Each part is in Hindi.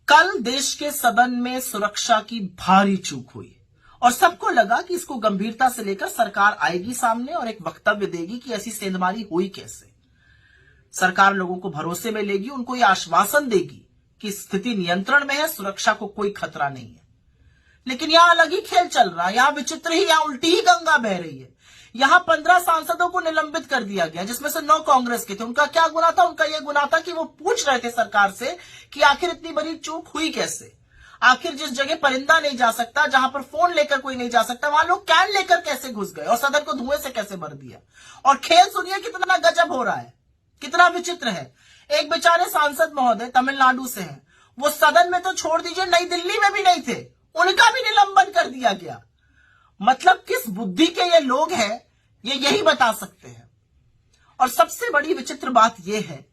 कल देश के सदन में सुरक्षा की भारी चूक हुई और सबको लगा कि इसको गंभीरता से लेकर सरकार आएगी सामने और एक वक्तव्य देगी कि ऐसी सेंधमारी हुई कैसे। सरकार लोगों को भरोसे में लेगी, उनको यह आश्वासन देगी कि स्थिति नियंत्रण में है, सुरक्षा को कोई खतरा नहीं है। लेकिन यहां अलग ही खेल चल रहा है, यहां विचित्र ही, यहां उल्टी ही गंगा बह रही है। यहां 15 सांसदों को निलंबित कर दिया गया, जिसमें से 9 कांग्रेस के थे। उनका क्या गुनाह था? उनका यह गुनाह था कि वो पूछ रहे थे सरकार से कि आखिर इतनी बड़ी चूक हुई कैसे। आखिर जिस जगह परिंदा नहीं जा सकता, जहां पर फोन लेकर कोई नहीं जा सकता, वहां लोग कैन लेकर कैसे घुस गए और सदन को धुएं से कैसे भर दिया। और खेल सुनिए कितना गजब हो रहा है, कितना विचित्र है। एक बेचारे सांसद महोदय तमिलनाडु से हैं, वो सदन में तो छोड़ दीजिए, नई दिल्ली में भी नहीं थे, उनका भी निलंबन कर दिया गया। मतलब किस बुद्धि के ये लोग हैं, ये यही बता सकते हैं। और सबसे बड़ी विचित्र बात यह है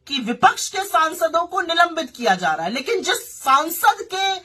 कि विपक्ष के सांसदों को निलंबित किया जा रहा है, लेकिन जिस सांसद के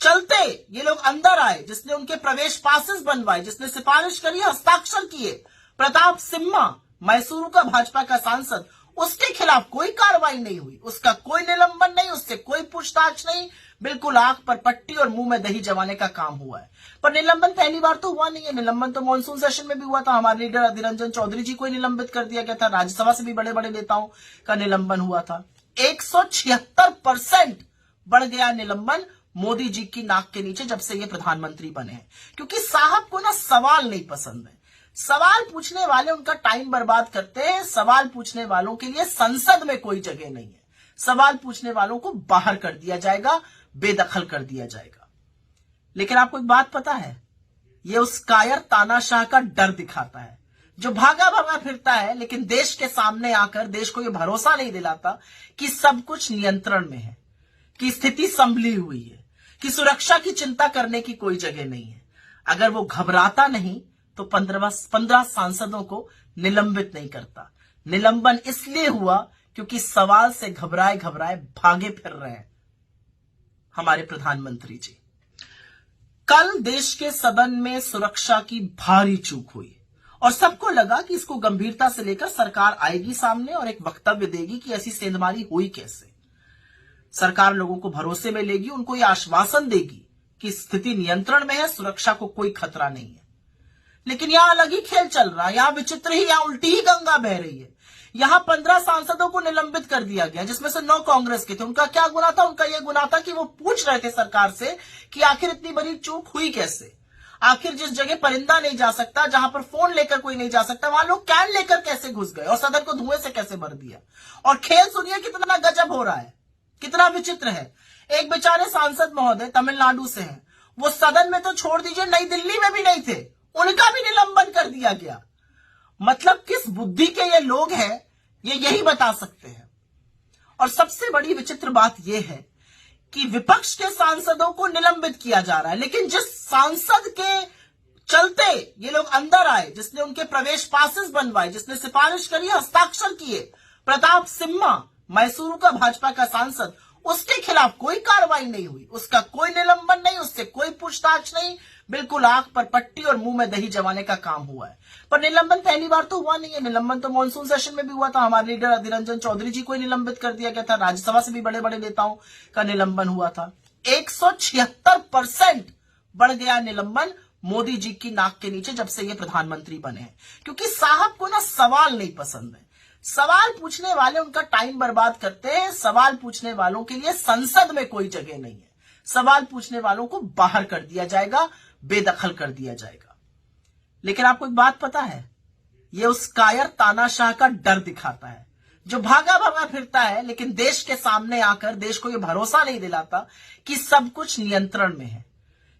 चलते ये लोग अंदर आए, जिसने उनके प्रवेश पासेस बनवाए, जिसने सिफारिश करी, हस्ताक्षर किए, प्रताप सिम्हा, मैसूरू का भाजपा का सांसद, उसके खिलाफ कोई कार्रवाई नहीं हुई, उसका कोई निलंबन नहीं, उससे कोई पूछताछ नहीं। बिल्कुल आंख पर पट्टी और मुंह में दही जमाने का काम हुआ है। पर निलंबन पहली बार तो हुआ नहीं है, निलंबन तो मॉनसून सेशन में भी हुआ था। हमारे लीडर अधीर रंजन चौधरी जी को निलंबित कर दिया गया था, राज्यसभा से भी बड़े बड़े नेताओं का निलंबन हुआ था। 176% बढ़ गया निलंबन मोदी जी की नाक के नीचे जब से ये प्रधानमंत्री बने हैं, क्योंकि साहब को ना सवाल नहीं पसंद है। सवाल पूछने वाले उनका टाइम बर्बाद करते हैं। सवाल पूछने वालों के लिए संसद में कोई जगह नहीं है। सवाल पूछने वालों को बाहर कर दिया जाएगा, बेदखल कर दिया जाएगा। लेकिन आपको एक बात पता है, ये उस कायर तानाशाह का डर दिखाता है जो भागा भागा फिरता है, लेकिन देश के सामने आकर देश को यह भरोसा नहीं दिलाता कि सब कुछ नियंत्रण में है, कि स्थिति संभली हुई है, कि सुरक्षा की चिंता करने की कोई जगह नहीं है। अगर वो घबराता नहीं तो 15 सांसदों को निलंबित नहीं करता। निलंबन इसलिए हुआ क्योंकि सवाल से घबराए घबराए भागे फिर रहे हैं हमारे प्रधानमंत्री जी। कल देश के सदन में सुरक्षा की भारी चूक हुई और सबको लगा कि इसको गंभीरता से लेकर सरकार आएगी सामने और एक वक्तव्य देगी कि ऐसी सेंधमारी हुई कैसे। सरकार लोगों को भरोसे में लेगी, उनको यह आश्वासन देगी कि स्थिति नियंत्रण में है, सुरक्षा को कोई खतरा नहीं है। लेकिन यहां अलग ही खेल चल रहा है, यहां विचित्र ही, यहां उल्टी ही गंगा बह रही है। यहां 15 सांसदों को निलंबित कर दिया गया, जिसमें से 9 कांग्रेस के थे। उनका क्या गुनाह था? उनका यह गुनाह था कि वो पूछ रहे थे सरकार से कि आखिर इतनी बड़ी चूक हुई कैसे। आखिर जिस जगह परिंदा नहीं जा सकता, जहां पर फोन लेकर कोई नहीं जा सकता, वहां लोग कैन लेकर कैसे घुस गए और सदन को धुएं से कैसे भर दिया। और खेल सुनिए कितना गजब हो रहा है, कितना विचित्र है। एक बेचारे सांसद महोदय तमिलनाडु से हैं, वो सदन में तो छोड़ दीजिए, नई दिल्ली में भी नहीं थे, उनका भी निलंबन कर दिया गया। मतलब किस बुद्धि के ये लोग हैं, ये यही बता सकते हैं। और सबसे बड़ी विचित्र बात यह है कि विपक्ष के सांसदों को निलंबित किया जा रहा है, लेकिन जिस सांसद के चलते ये लोग अंदर आए, जिसने उनके प्रवेश पासेस बनवाए, जिसने सिफारिश करी, हस्ताक्षर किए, प्रताप सिम्हा, मैसूरू का भाजपा का सांसद, उसके खिलाफ कोई कार्रवाई नहीं हुई, उसका कोई निलंबन नहीं, उससे कोई पूछताछ नहीं। बिल्कुल आंख पर पट्टी और मुंह में दही जमाने का काम हुआ है। पर निलंबन पहली बार तो हुआ नहीं है, निलंबन तो मॉनसून सेशन में भी हुआ था। हमारे लीडर अधीर रंजन चौधरी जी को निलंबित कर दिया गया था, राज्यसभा से भी बड़े बड़े नेताओं का निलंबन हुआ था। 176% बढ़ गया निलंबन मोदी जी की नाक के नीचे जब से ये प्रधानमंत्री बने हैं, क्योंकि साहब को ना सवाल नहीं पसंद है। सवाल पूछने वाले उनका टाइम बर्बाद करते हैं। सवाल पूछने वालों के लिए संसद में कोई जगह नहीं है। सवाल पूछने वालों को बाहर कर दिया जाएगा, बेदखल कर दिया जाएगा। लेकिन आपको एक बात पता है, ये उस कायर तानाशाह का डर दिखाता है जो भागा भागा फिरता है, लेकिन देश के सामने आकर देश को यह भरोसा नहीं दिलाता कि सब कुछ नियंत्रण में है,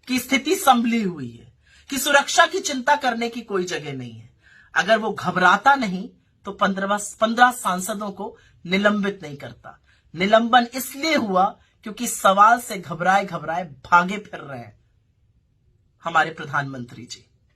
कि स्थिति संभली हुई है, कि सुरक्षा की चिंता करने की कोई जगह नहीं है। अगर वो घबराता नहीं तो 15 सांसदों को निलंबित नहीं करता। निलंबन इसलिए हुआ क्योंकि सवाल से घबराए घबराए भागे फिर रहे हैं हमारे प्रधानमंत्री जी।